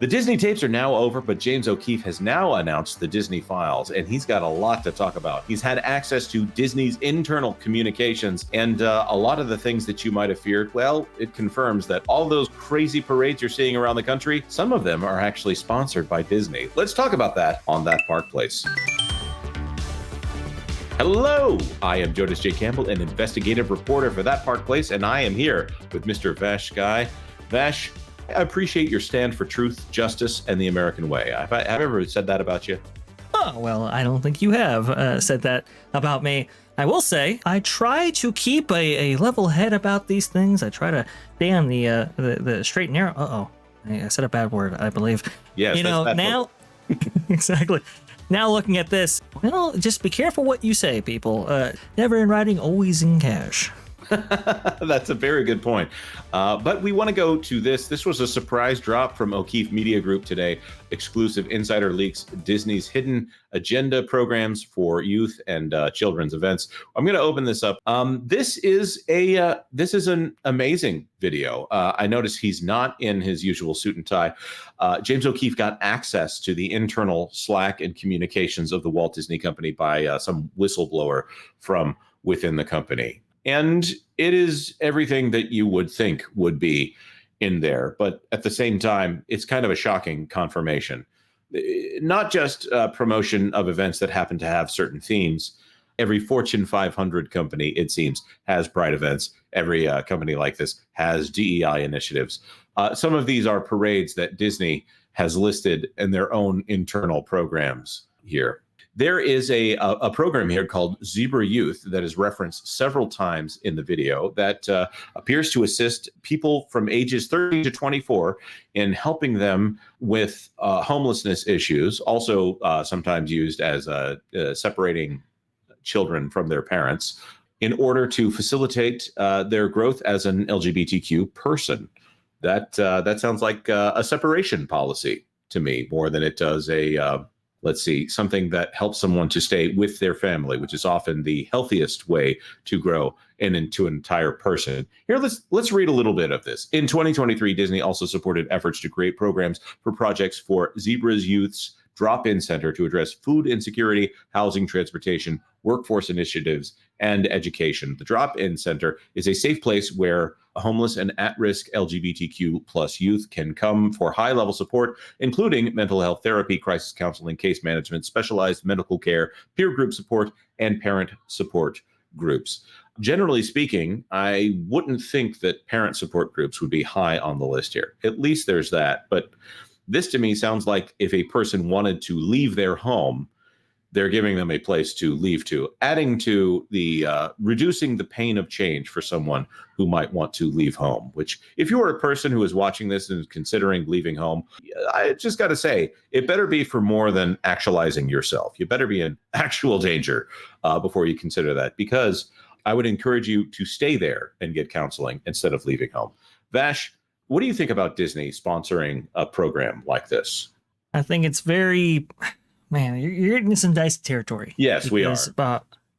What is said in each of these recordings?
The Disney tapes are now over, but James O'Keefe has now announced the Disney files, and he's got a lot to talk about. He's had access to Disney's internal communications, and a lot of the things that you might have feared, well, it confirms that all those crazy parades you're seeing around the country, some of them are actually sponsored by Disney. Let's talk about that on That Park Place. Hello, I am Jonas J. Campbell, an investigative reporter for That Park Place, and I am here with Mr. VashSky. Vash, I appreciate your stand for truth, justice, and the American way. Have I ever said that about you? Oh, well, I don't think you have said that about me. I will say I try to keep a level head about these things. I try to stay on the straight and narrow. Uh-oh, I said a bad word, I believe. Yes, you know, now, exactly. Now looking at this, well, just be careful what you say, people. Never in writing, always in cash. That's a very good point. But we want to go to this. This was a surprise drop from O'Keefe Media Group today. Exclusive insider leaks Disney's hidden agenda programs for youth and children's events. I'm going to open this up. This is an amazing video. I noticed he's not in his usual suit and tie. James O'Keefe got access to the internal Slack and communications of the Walt Disney Company by some whistleblower from within the company. And it is everything that you would think would be in there. But at the same time, it's kind of a shocking confirmation. Not just promotion of events that happen to have certain themes. Every Fortune 500 company, it seems, has pride events. Every company like this has DEI initiatives. Some of these are parades that Disney has listed in their own internal programs here. There is a program here called Zebra Youth that is referenced several times in the video that appears to assist people from ages 30 to 24 in helping them with homelessness issues, also sometimes used as separating children from their parents in order to facilitate their growth as an LGBTQ person. That sounds like a separation policy to me more than it does something that helps someone to stay with their family, which is often the healthiest way to grow into an entire person. Here, let's read a little bit of this. In 2023, Disney also supported efforts to create programs for projects for Zebra's Youth's Drop-In Center to address food insecurity, housing, transportation, workforce initiatives, and education. The Drop-In Center is a safe place where homeless and at-risk LGBTQ plus youth can come for high-level support, including mental health therapy, crisis counseling, case management, specialized medical care, peer group support, and parent support groups. Generally speaking, I wouldn't think that parent support groups would be high on the list here. At least there's that. But this to me sounds like if a person wanted to leave their home, they're giving them a place to leave to, adding to the reducing the pain of change for someone who might want to leave home, which if you are a person who is watching this and is considering leaving home, I just got to say, it better be for more than actualizing yourself. You better be in actual danger before you consider that, because I would encourage you to stay there and get counseling instead of leaving home. Vash, what do you think about Disney sponsoring a program like this? I think it's very... Man, you're getting some dicey territory. Yes, we are.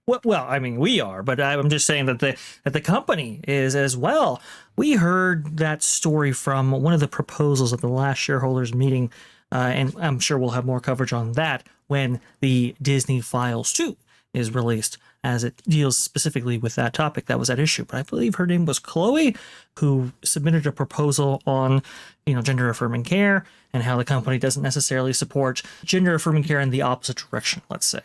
Well, I mean, we are, but I'm just saying that the company is as well. We heard that story from one of the proposals of the last shareholders meeting, and I'm sure we'll have more coverage on that when the Disney Files 2 is released, as it deals specifically with that topic that was at issue. But I believe her name was Chloe, who submitted a proposal on, gender affirming care and how the company doesn't necessarily support gender affirming care in the opposite direction, let's say.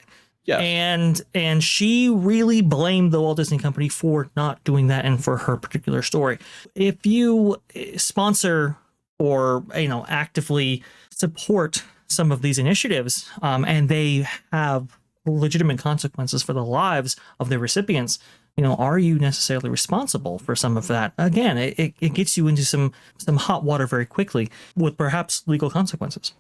Yeah. And she really blamed the Walt Disney Company for not doing that and for her particular story. If you sponsor or, actively support some of these initiatives, and they have legitimate consequences for the lives of the recipients, are you necessarily responsible for some of that? Again, it gets you into some hot water very quickly with perhaps legal consequences.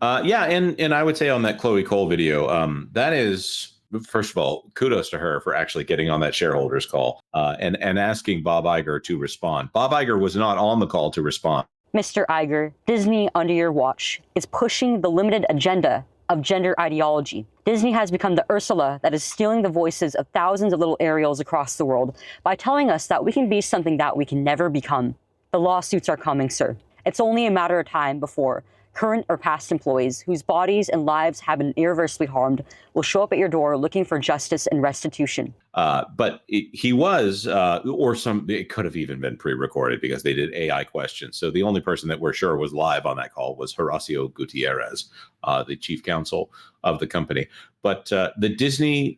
Yeah, and I would say on that Chloe Cole video, that is, first of all, kudos to her for actually getting on that shareholders call and asking Bob Iger to respond. Bob Iger was not on the call to respond. Mr. Iger, Disney under your watch is pushing the limited agenda of gender ideology. Disney has become the Ursula that is stealing the voices of thousands of little Ariels across the world by telling us that we can be something that we can never become. The lawsuits are coming, sir. It's only a matter of time before Current or past employees whose bodies and lives have been irreversibly harmed will show up at your door looking for justice and restitution. But he was, it could have even been pre-recorded because they did AI questions. So the only person that we're sure was live on that call was Horacio Gutierrez, the chief counsel of the company. But the Disney,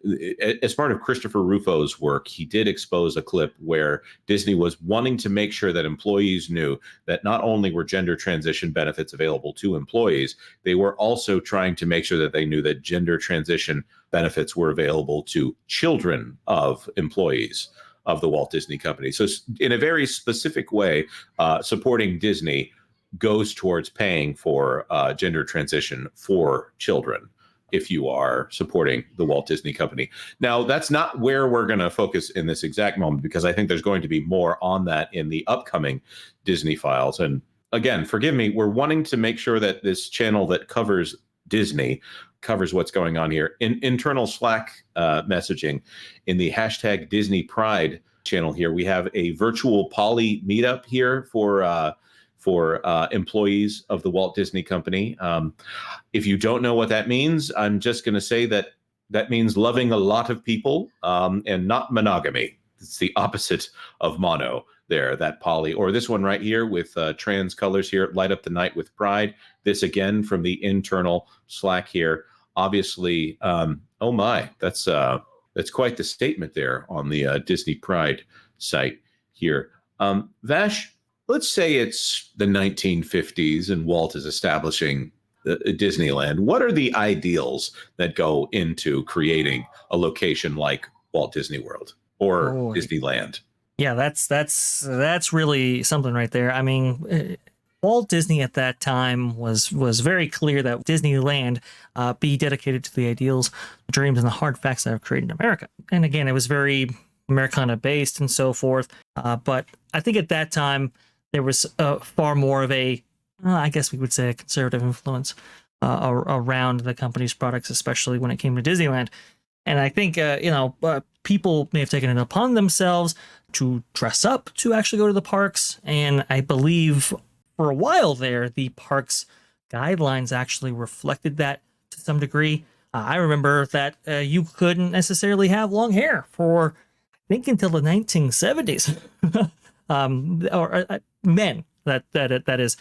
as part of Christopher Rufo's work, he did expose a clip where Disney was wanting to make sure that employees knew that not only were gender transition benefits available to employees, they were also trying to make sure that they knew that gender transition benefits were available to children of employees of the Walt Disney Company. So in a very specific way, supporting Disney goes towards paying for gender transition for children if you are supporting the Walt Disney Company. Now, that's not where we're going to focus in this exact moment, because I think there's going to be more on that in the upcoming Disney Files. And again, forgive me, we're wanting to make sure that this channel that covers Disney covers what's going on here. In internal Slack messaging, in the hashtag Disney Pride channel here, we have a virtual poly meetup here for employees of the Walt Disney Company. If you don't know what that means, I'm just going to say that means loving a lot of people and not monogamy. It's the opposite of mono there, that poly. Or this one right here with trans colors here, light up the night with pride. This again from the internal Slack here. Obviously, oh my, that's quite the statement there on the Disney Pride site here. Vash, let's say it's the 1950s and Walt is establishing Disneyland. What are the ideals that go into creating a location like Walt Disney World or Disneyland? Yeah, that's really something right there. I mean, Walt Disney at that time was very clear that Disneyland be dedicated to the ideals, the dreams, and the hard facts that have created America. And again, it was very Americana based and so forth. But I think at that time there was far more of a, I guess we would say, a conservative influence around the company's products, especially when it came to Disneyland. And I think people may have taken it upon themselves to dress up to actually go to the parks, and I believe for a while there, the parks guidelines actually reflected that to some degree. I remember that you couldn't necessarily have long hair for, I think, until the 1970s. Men, that is,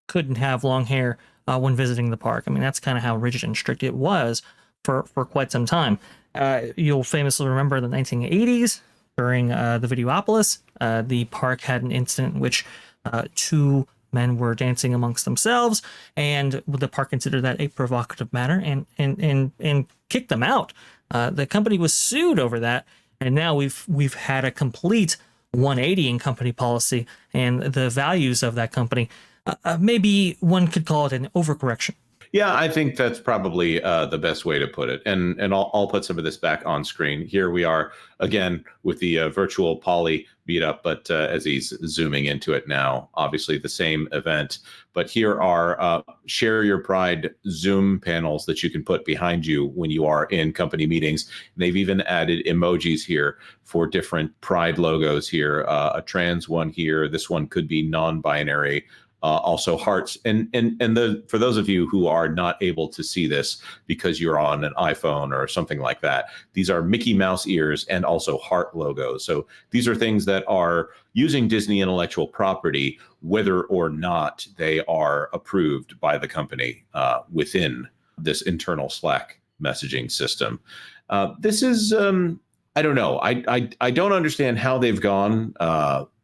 couldn't have long hair when visiting the park. I mean, that's kind of how rigid and strict it was for quite some time. You'll famously remember the 1980s during the Videopolis. The park had an incident in which two men were dancing amongst themselves, and the park considered that a provocative matter and kicked them out. The company was sued over that, and now we've had a complete 180 in company policy and the values of that company. Maybe one could call it an overcorrection. Yeah, I think that's probably the best way to put it. And I'll put some of this back on screen. Here we are again with the virtual poly meetup, but as he's zooming into it now, obviously the same event. But here are Share Your Pride Zoom panels that you can put behind you when you are in company meetings. They've even added emojis here for different Pride logos here. A trans one here. This one could be non-binary. Also hearts, and for those of you who are not able to see this because you're on an iPhone or something like that, these are Mickey Mouse ears and also heart logos. So these are things that are using Disney intellectual property, whether or not they are approved by the company within this internal Slack messaging system. This is I don't know. I don't understand how they've gone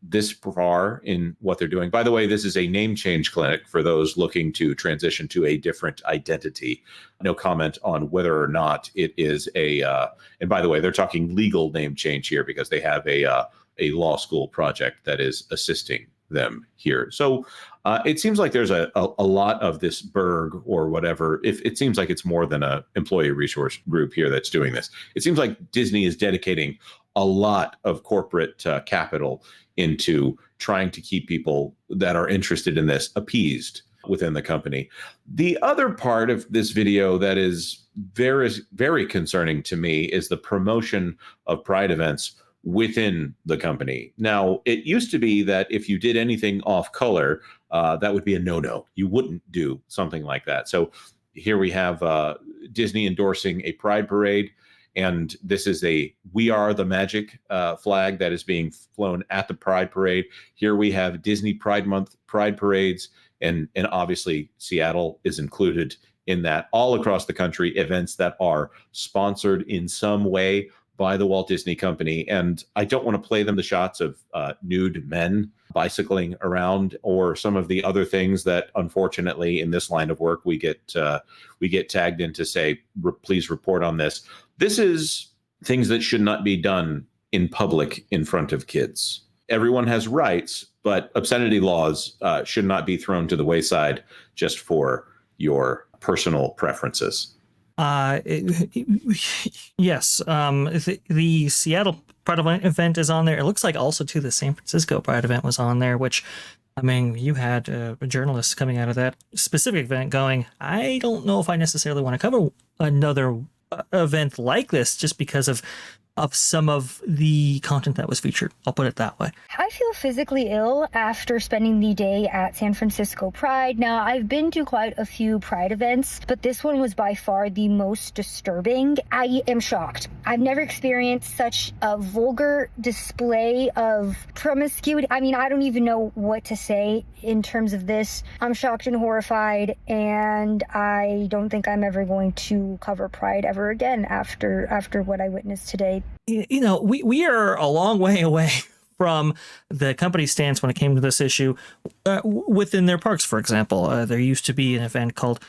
this far in what they're doing. By the way, this is a name change clinic for those looking to transition to a different identity. No comment on whether or not it is a, and by the way, they're talking legal name change here because they have a law school project that is assisting them here. So it seems like there's a lot of this Berg or whatever. If it seems like it's more than a employee resource group here that's doing this. It seems like Disney is dedicating a lot of corporate capital into trying to keep people that are interested in this appeased within the company. The other part of this video that is very, very concerning to me is the promotion of Pride events within the company. Now, it used to be that if you did anything off color, that would be a no-no. You wouldn't do something like that. So here we have Disney endorsing a pride parade. And this is a "We Are the Magic" flag that is being flown at the Pride Parade. Here we have Disney Pride Month Pride Parades, and obviously Seattle is included in that. All across the country, events that are sponsored in some way by the Walt Disney Company. And I don't want to play them the shots of nude men bicycling around, or some of the other things that, unfortunately, in this line of work, we get tagged in to say, please report on this. This is things that should not be done in public in front of kids. Everyone has rights, but obscenity laws should not be thrown to the wayside just for your personal preferences. Yes. The Seattle Pride event is on there. It looks like also too the San Francisco Pride event was on there, which, I mean, you had a journalist coming out of that specific event going, I don't know if I necessarily want to cover another event like this just because of some of the content that was featured. I'll put it that way. I feel physically ill after spending the day at San Francisco Pride. Now, I've been to quite a few Pride events, but this one was by far the most disturbing. I am shocked. I've never experienced such a vulgar display of promiscuity. I mean, I don't even know what to say in terms of this. I'm shocked and horrified, and I don't think I'm ever going to cover Pride ever again after what I witnessed today. You know, we are a long way away from the company's stance when it came to this issue within their parks, for example. There used to be an event called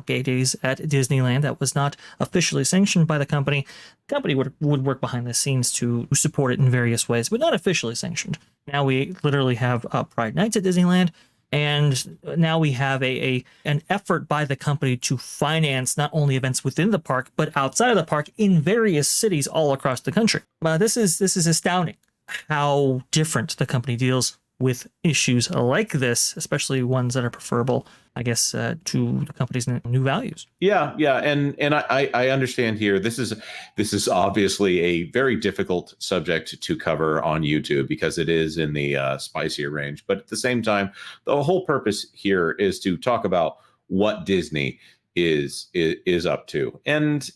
Gay Days at Disneyland that was not officially sanctioned by the company. The company would work behind the scenes to support it in various ways, but not officially sanctioned. Now we literally have Pride Nights at Disneyland. And now we have an effort by the company to finance not only events within the park, but outside of the park in various cities all across the country. This is astounding how different the company deals with issues like this, especially ones that are preferable, I guess, to the company's new values. Yeah, and I understand here. This is obviously a very difficult subject to cover on YouTube because it is in the spicier range. But at the same time, the whole purpose here is to talk about what Disney is up to. And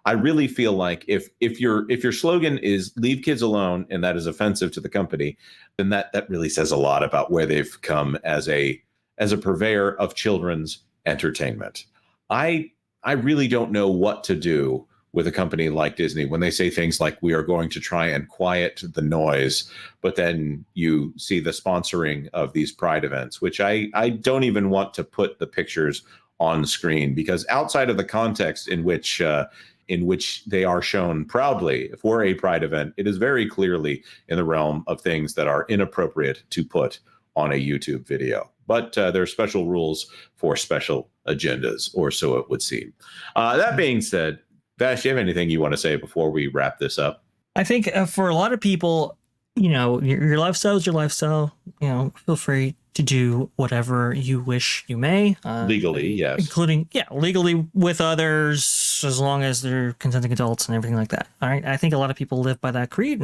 I really feel like if your slogan is "Leave kids alone," and that is offensive to the company, then that really says a lot about where they've come as a purveyor of children's entertainment. I really don't know what to do with a company like Disney when they say things like, we are going to try and quiet the noise, but then you see the sponsoring of these Pride events, which I don't even want to put the pictures on screen, because outside of the context in which they are shown proudly for a Pride event, it is very clearly in the realm of things that are inappropriate to put on a YouTube video. But there are special rules for special agendas, or so it would seem. That being said, Vash, do you have anything you want to say before we wrap this up? I think for a lot of people, you know, your lifestyle is your lifestyle. You know, feel free to do whatever you wish you may. Legally, yes. Including, legally with others, as long as they're consenting adults and everything like that. All right. I think a lot of people live by that creed,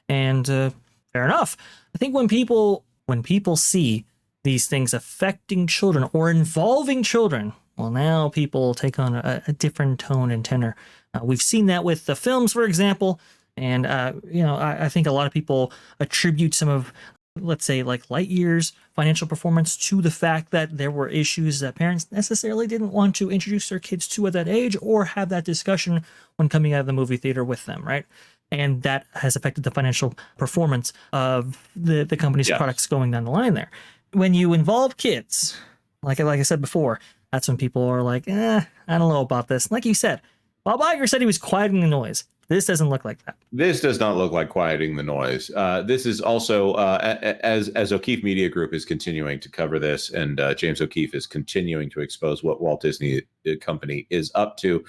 and fair enough. I think when people see these things affecting children or involving children, well, now people take on a different tone and tenor. We've seen that with the films, for example. And, I think a lot of people attribute some of, let's say, like Lightyear's financial performance to the fact that there were issues that parents necessarily didn't want to introduce their kids to at that age or have that discussion when coming out of the movie theater with them, right? And that has affected the financial performance of the company's products going down the line there. When you involve kids, like I said before, that's when people are like, I don't know about this. Like you said, Bob Iger said he was quieting the noise. This doesn't look like that. This does not look like quieting the noise. This is also, as O'Keefe Media Group is continuing to cover this, and James O'Keefe is continuing to expose what Walt Disney Company is up to.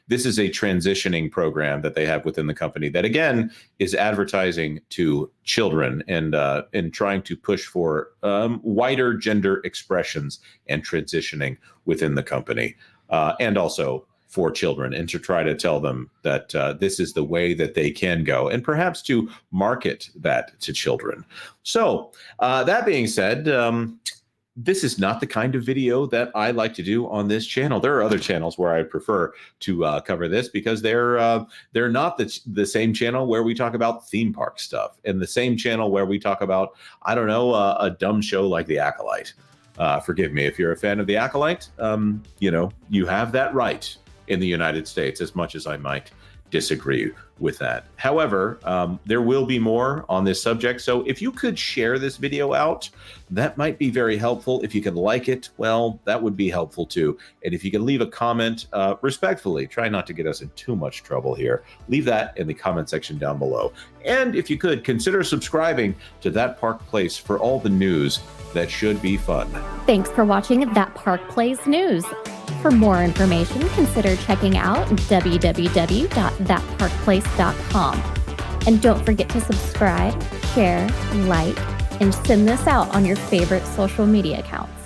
This is a transitioning program that they have within the company that, again, is advertising to children and trying to push for wider gender expressions and transitioning within the company. And also for children and to try to tell them that this is the way that they can go, and perhaps to market that to children. So that being said, this is not the kind of video that I like to do on this channel. There are other channels where I prefer to cover this because they're not the same channel where we talk about theme park stuff, and the same channel where we talk about, I don't know, a dumb show like The Acolyte. Forgive me if you're a fan of The Acolyte. You have that right in the United States, as much as I might disagree with that. However, there will be more on this subject. So if you could share this video out, that might be very helpful. If you can like it, well, that would be helpful too. And if you can leave a comment respectfully, try not to get us in too much trouble here. Leave that in the comment section down below. And if you could, consider subscribing to That Park Place for all the news that should be fun. Thanks for watching That Park Place News. For more information, consider checking out www.thatparkplace.com. And don't forget to subscribe, share, like, and send this out on your favorite social media accounts.